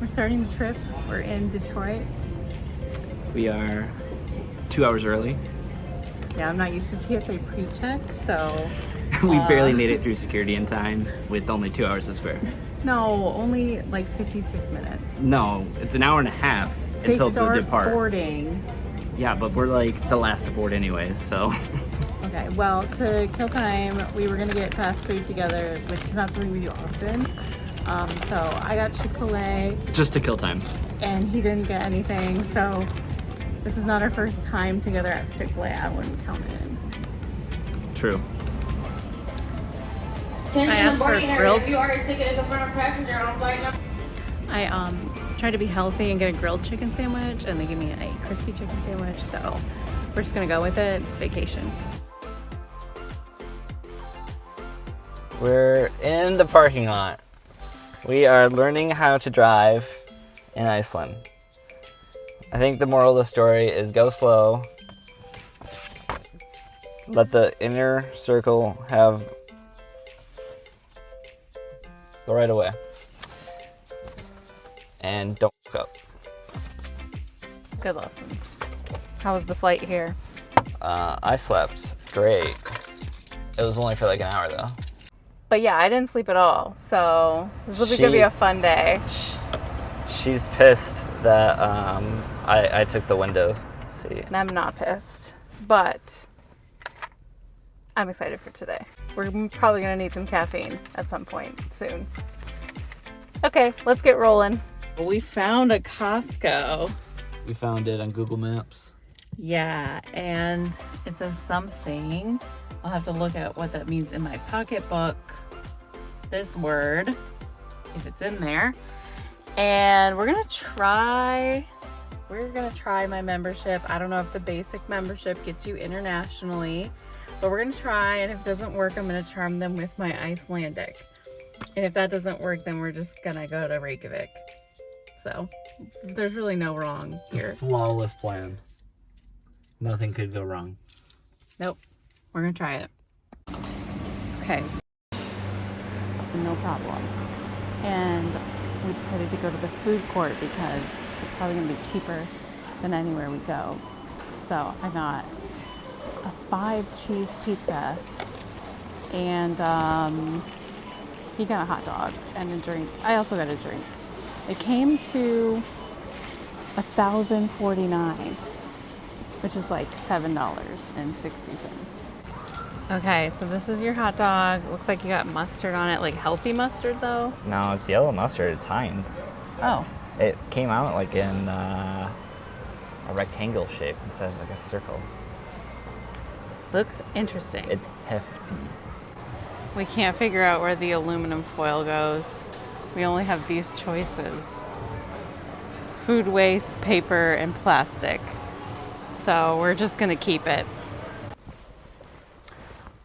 starting the trip. We're in Detroit. We are 2 hours early. Yeah, I'm not used to TSA pre-check, so... We barely made it through security in time with only 2 hours to spare. No, only like 56 minutes. No, it's an hour and a half until the depart. They start boarding. Yeah, but we're like the last to board anyways, so... Okay, well, to kill time, we were gonna get fast food together, which is not something we do often. So I got Chick-fil-A. Just to kill time. And he didn't get anything, so this is not our first time together at Chick-fil-A. I wouldn't count it in. True. I asked for grilled. If you already ticketed the front passenger on flight number. I tried to be healthy and get a grilled chicken sandwich, and they gave me a crispy chicken sandwich, so we're just gonna go with it. It's vacation. We're in the parking lot. We are learning how to drive in Iceland. I think the moral of the story is go slow. Let the inner circle have the right of way. And don't fuck up. Good lessons. How was the flight here? I slept great. It was only for like an hour though. But yeah, I didn't sleep at all, so this will gonna be a fun day. She's pissed that I took the window seat. And I'm not pissed, but I'm excited for today. We're probably gonna need some caffeine at some point soon. Okay, let's get rolling. We found a Costco. We found it on Google Maps. Yeah, and it says something. I'll have to look at what that means in my pocketbook. This word, if it's in there. And we're gonna try my membership. I don't know if the basic membership gets you internationally, but we're gonna try, and if it doesn't work, I'm gonna charm them with my Icelandic. And if that doesn't work, then we're just gonna go to Reykjavik. So there's really no wrong here. It's a flawless plan. Nothing could go wrong. Nope. We're gonna try it. Okay. No problem. And we decided to go to the food court because it's probably gonna be cheaper than anywhere we go. So I got a 5-cheese pizza, and he got a hot dog and a drink. I also got a drink. It came to $1,049, which is like $7.60. Okay, so this is your hot dog. Looks like you got mustard on it, like healthy mustard though. No, it's yellow mustard. It's Heinz. Oh. It came out like in a rectangle shape instead of like a circle. Looks interesting. It's hefty. We can't figure out where the aluminum foil goes. We only have these choices: food waste, paper, and plastic. So we're just gonna keep it.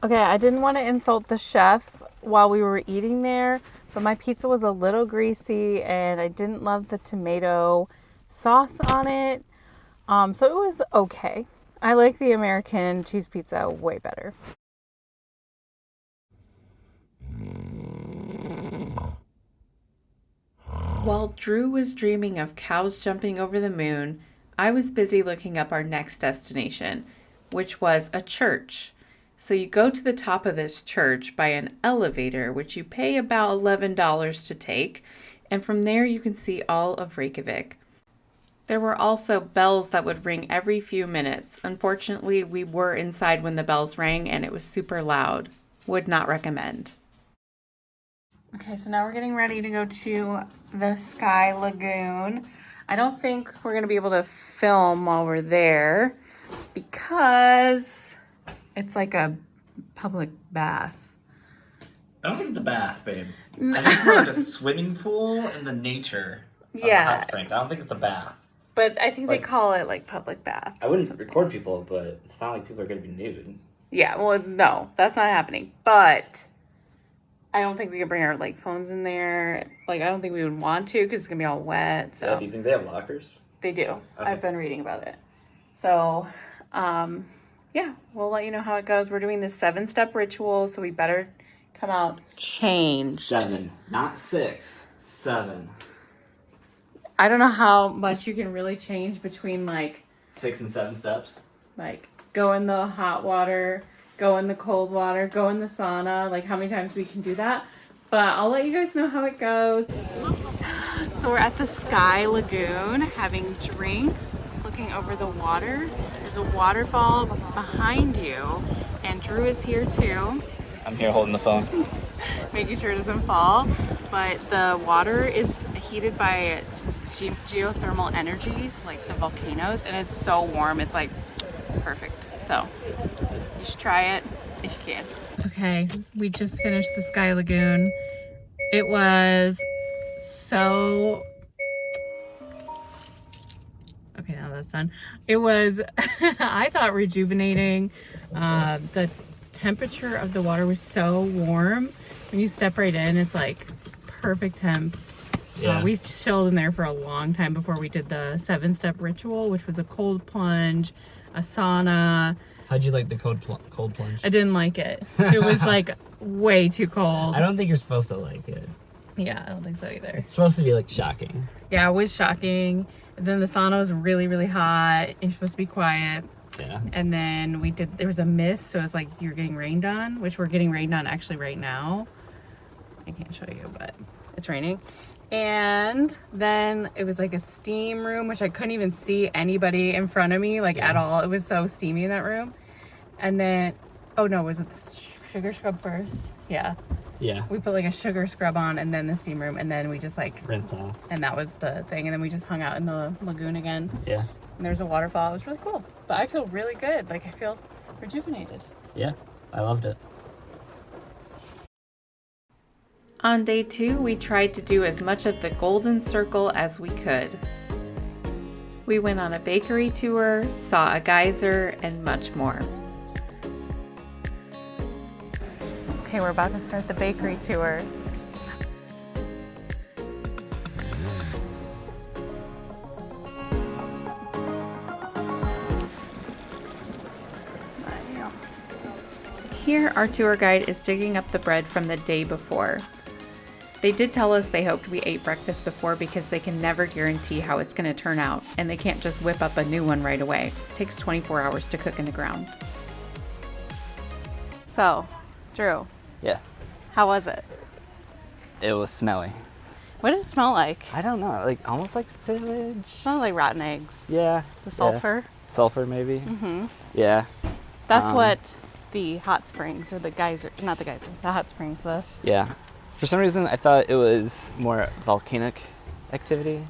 Okay, I didn't want to insult the chef while we were eating there, but my pizza was a little greasy and I didn't love the tomato sauce on it. So it was okay. I like the American cheese pizza way better. While Drew was dreaming of cows jumping over the moon, I was busy looking up our next destination, which was a church. So you go to the top of this church by an elevator, which you pay about $11 to take, and from there you can see all of Reykjavik. There were also bells that would ring every few minutes. Unfortunately, we were inside when the bells rang and it was super loud. Would not recommend. Okay, so now we're getting ready to go to the Sky Lagoon. I don't think we're going to be able to film while we're there because it's like a public bath. I don't think it's a bath, babe. I think it's more like a swimming pool in the nature of the hot springs. I don't think it's a bath. But I think they call it like public baths. I wouldn't record people, but it's not like people are going to be nude. Yeah, well, no, that's not happening. But I don't think we can bring our like phones in there. Like, I don't think we would want to because it's going to be all wet. So. Yeah, do you think they have lockers? They do. Okay. I've been reading about it. So, yeah, we'll let you know how it goes. We're doing this 7-step ritual, so we better come out changed. 7, not 6. 7. I don't know how much you can really change between like 6 and 7 steps. Like go in the hot water, go in the cold water, go in the sauna, like how many times we can do that. But I'll let you guys know how it goes. So we're at the Sky Lagoon having drinks, looking over the water. There's a waterfall behind you, and Drew is here too. I'm here holding the phone. Making sure it doesn't fall. But the water is heated by just geothermal energies, like the volcanoes, and it's so warm. It's like perfect. So you should try it if you can. Okay, we just finished the Sky Lagoon. It was so... Okay, now that's done. It was, I thought, rejuvenating. The temperature of the water was so warm. When you step right in, it's like perfect temp. Yeah. We chilled in there for a long time before we did the 7-step ritual, which was a cold plunge, a sauna. How'd you like the cold plunge? I didn't like it. It was like way too cold. I don't think you're supposed to like it. Yeah, I don't think so either. It's supposed to be like shocking. Yeah, it was shocking. And then the sauna was really, really hot. You're supposed to be quiet. Yeah. And then there was a mist, so it was like you're getting rained on, which we're getting rained on actually right now. I can't show you, but it's raining. And then it was like a steam room, which I couldn't even see anybody in front of me, like at all. It was so steamy in that room. And then, oh no, was it the sugar scrub first? Yeah. Yeah. We put like a sugar scrub on and then the steam room, and then we just like rinse off. And that was the thing. And then we just hung out in the lagoon again. Yeah. And there's a waterfall. It was really cool. But I feel really good. Like I feel rejuvenated. Yeah, I loved it. On day 2, we tried to do as much of the Golden Circle as we could. We went on a bakery tour, saw a geyser, and much more. Okay, we're about to start the bakery tour. Here, our tour guide is digging up the bread from the day before. They did tell us they hoped we ate breakfast before because they can never guarantee how it's going to turn out, and they can't just whip up a new one right away. It takes 24 hours to cook in the ground. So, Drew. Yeah. How was it? It was smelly. What did it smell like? I don't know, like almost like sewage. It smelled like rotten eggs. Yeah. The sulfur. Yeah. Sulfur maybe. Mm-hmm. Yeah. That's what the hot springs, or the geyser, not the geyser, the hot springs, Yeah. For some reason, I thought it was more volcanic activity,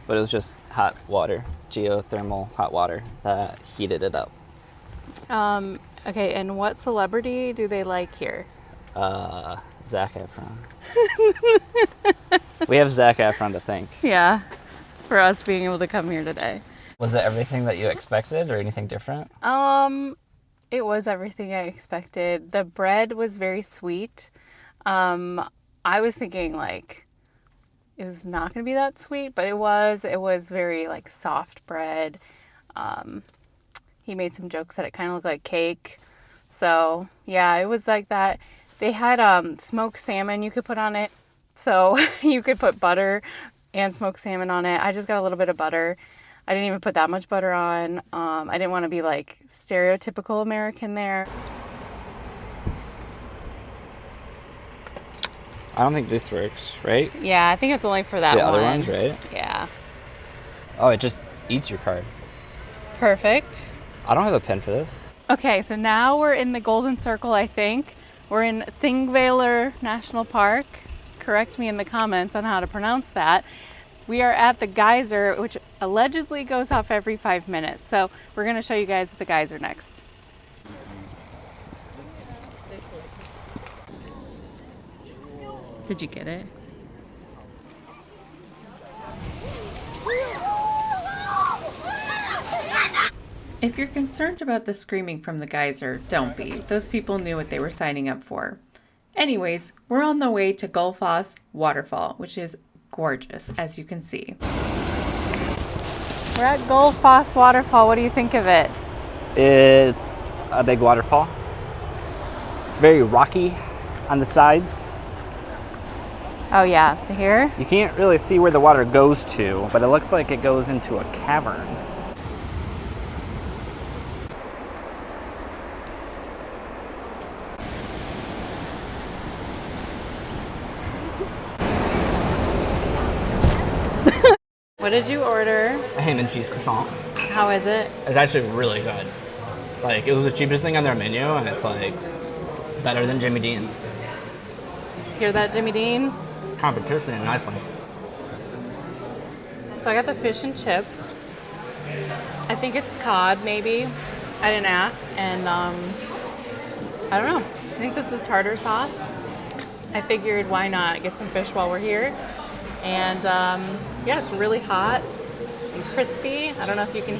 but it was just hot water, geothermal hot water that heated it up. Okay, and what celebrity do they like here? Zac Efron. We have Zac Efron to thank. Yeah, for us being able to come here today. Was it everything that you expected or anything different? It was everything I expected. The bread was very sweet. I was thinking like it was not going to be that sweet, but it was very like soft bread. He made some jokes that it kind of looked like cake. So yeah, it was like that. They had smoked salmon you could put on it. So you could put butter and smoked salmon on it. I just got a little bit of butter. I didn't even put that much butter on. I didn't want to be like stereotypical American there. I don't think this works, right? Yeah, I think it's only for that the one. The other ones, right? Yeah. Oh, it just eats your card. Perfect. I don't have a pen for this. Okay, so now we're in the Golden Circle, I think. We're in Þingvellir National Park. Correct me in the comments on how to pronounce that. We are at the geyser, which allegedly goes off every 5 minutes. So we're going to show you guys the geyser next. Did you get it? If you're concerned about the screaming from the geyser, don't be. Those people knew what they were signing up for. Anyways, we're on the way to Gullfoss waterfall, which is gorgeous, as you can see. We're at Gullfoss waterfall. What do you think of it? It's a big waterfall. It's very rocky on the sides. Oh yeah, here? You can't really see where the water goes to, but it looks like it goes into a cavern. What did you order? A ham and cheese croissant. How is it? It's actually really good. Like, it was the cheapest thing on their menu, and it's like better than Jimmy Dean's. Hear that, Jimmy Dean? Competition in Iceland. So I got the fish and chips. I think it's cod, maybe. I didn't ask, and I don't know. I think this is tartar sauce. I figured why not get some fish while we're here. And yeah, it's really hot and crispy. I don't know if you can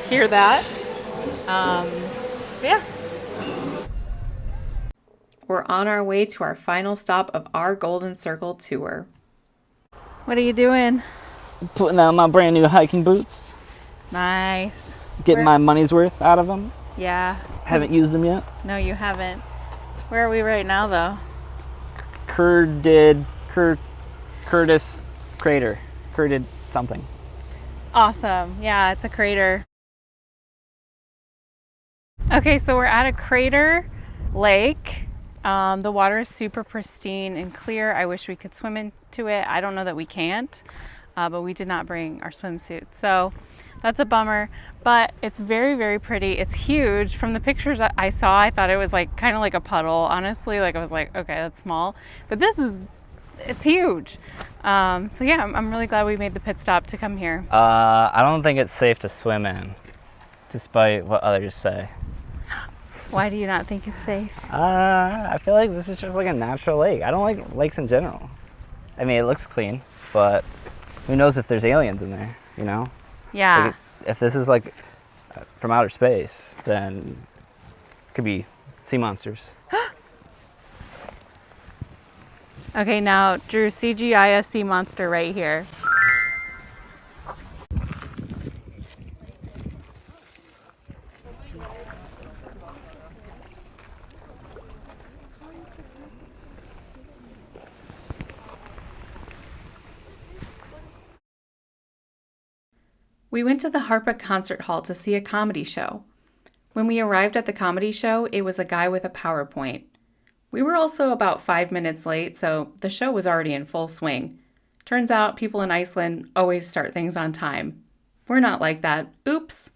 hear that. Yeah. We're on our way to our final stop of our Golden Circle tour. What are you doing? Putting on my brand new hiking boots. Nice. Getting my money's worth out of them. Yeah. Haven't used them yet. No, you haven't. Where are we right now, though? Curtis Crater. Curded something. Awesome. Yeah, it's a crater. Okay, so we're at a crater lake. The water is super pristine and clear. I wish we could swim into it. I don't know that we can't, but we did not bring our swimsuit. So that's a bummer, but it's very, very pretty. It's huge. From the pictures I saw, I thought it was like kind of like a puddle, honestly. Like I was like, okay, that's small, but it's huge. So yeah, I'm really glad we made the pit stop to come here. I don't think it's safe to swim in, despite what others say. Why do you not think it's safe? I feel like this is just like a natural lake. I don't like lakes in general. I mean, it looks clean, but who knows if there's aliens in there, you know? Yeah. Like if this is like from outer space, then it could be sea monsters. Okay, now Drew, CGI a sea monster right here. We went to the Harpa concert hall to see a comedy show. When we arrived at the comedy show, it was a guy with a PowerPoint. We were also about 5 minutes late, so the show was already in full swing. Turns out people in Iceland always start things on time. We're not like that. Oops.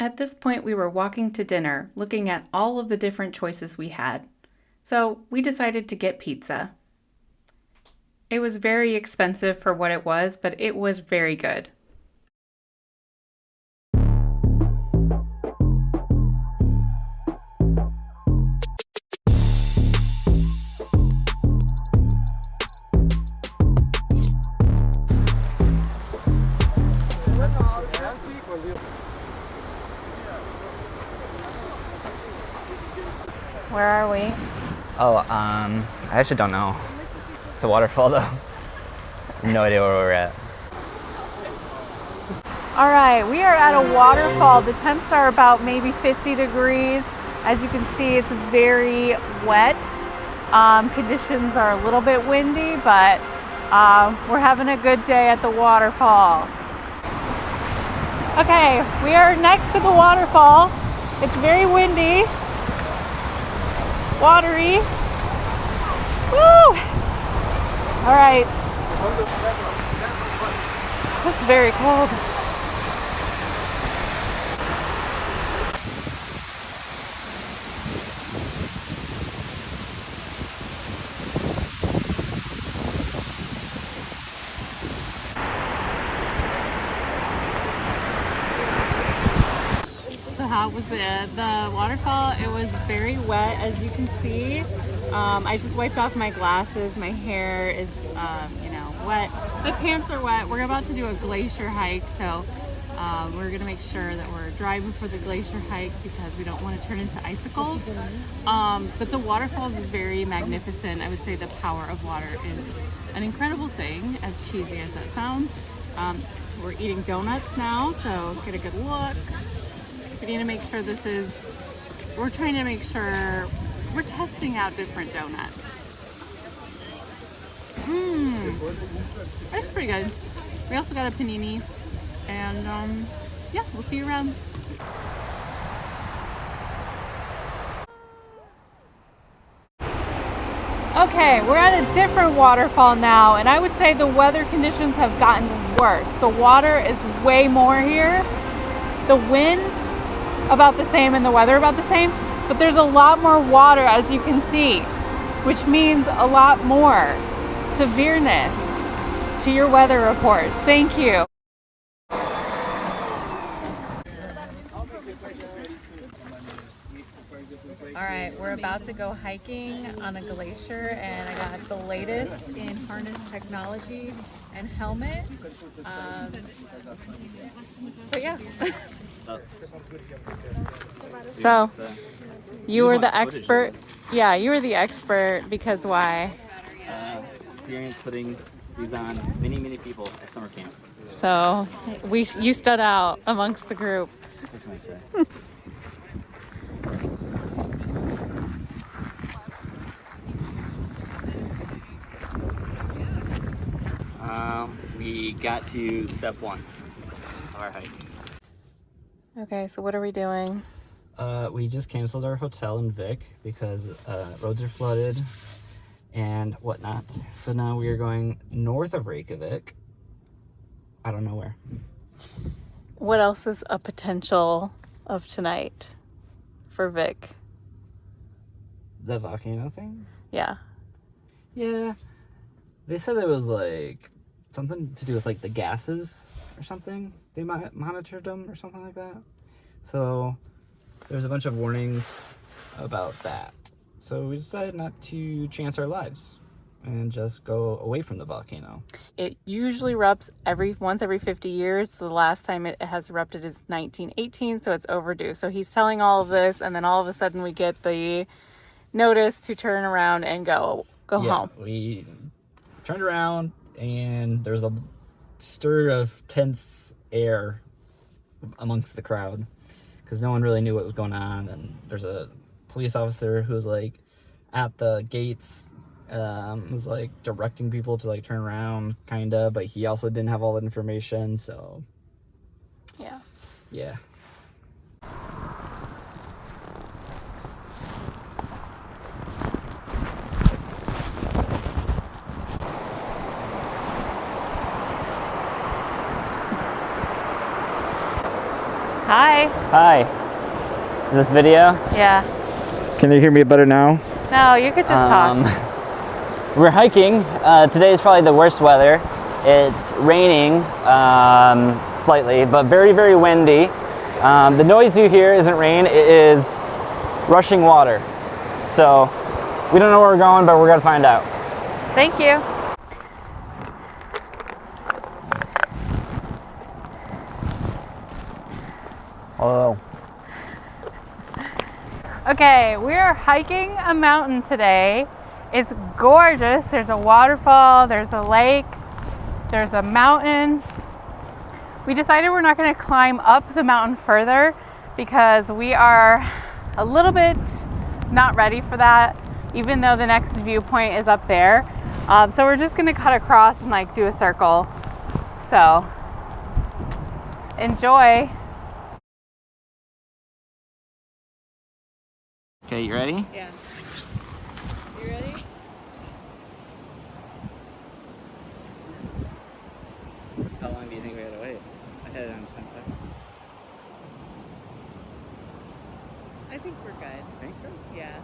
At this point, we were walking to dinner, looking at all of the different choices we had. So we decided to get pizza. It was very expensive for what it was, but it was very good. Where are we? Oh, I actually don't know. It's a waterfall though. No idea where we're at. All right, we are at a waterfall. The temps are about maybe 50 degrees. As you can see, it's very wet. Conditions are a little bit windy, but we're having a good day at the waterfall. Okay, we are next to the waterfall. It's very windy, watery. Woo! All right. It's very cold. So how was the waterfall? It was very wet, as you can see. I just wiped off my glasses. My hair is, wet. The pants are wet. We're about to do a glacier hike, so we're gonna make sure that we're driving for the glacier hike because we don't want to turn into icicles. But the waterfall is very magnificent. I would say the power of water is an incredible thing, as cheesy as that sounds. We're eating donuts now, so get a good look. We need to make sure we're trying to make sure we're testing out different donuts. It's pretty good. We also got a panini, and yeah, we'll see you around. Okay, we're at a different waterfall now, and I would say the weather conditions have gotten worse. The water is way more here. The wind about the same and the weather about the same, but there's a lot more water, as you can see, which means a lot more severeness to your weather report. Thank you. All right, we're about to go hiking on a glacier, and I got the latest in harness technology and helmet. So yeah. So you were the expert. Yeah, you were the expert because why? Experience putting these on many people at summer camp. So you stood out amongst the group. What can I say? We got to step one of our hike. Okay, so what are we doing? We just canceled our hotel in Vik because roads are flooded and whatnot. So now we are going north of Reykjavik. I don't know where. What else is a potential of tonight for Vic? The volcano thing? Yeah. Yeah. They said it was like something to do with like the gases or something. They monitored them or something like that. So there's a bunch of warnings about that. So we decided not to chance our lives and just go away from the volcano. It usually erupts once every 50 years. The last time it has erupted is 1918, so it's overdue. So he's telling all of this, and then all of a sudden we get the notice to turn around and go home. We turned around and there's a stir of tense air amongst the crowd because no one really knew what was going on, and there's a police officer who was like at the gates, was like directing people to like turn around kinda, but he also didn't have all that information, so yeah. Hi. Is this video? Yeah. Can you hear me better now? No, you could just talk. We're hiking. Today is probably the worst weather. It's raining slightly, but very windy. The noise you hear isn't rain, it is rushing water. So we don't know where we're going, but we're gonna find out. Thank you. Hello. Okay, we are hiking a mountain today. It's gorgeous. There's a waterfall, there's a lake, there's a mountain. We decided we're not going to climb up the mountain further because we are a little bit not ready for that, even though the next viewpoint is up there. So we're just going to cut across and like do a circle. So enjoy. Okay, you ready? Yeah. You ready? How long do you think we had to wait? I had it on 10 seconds. I think we're good. Think so? Yeah.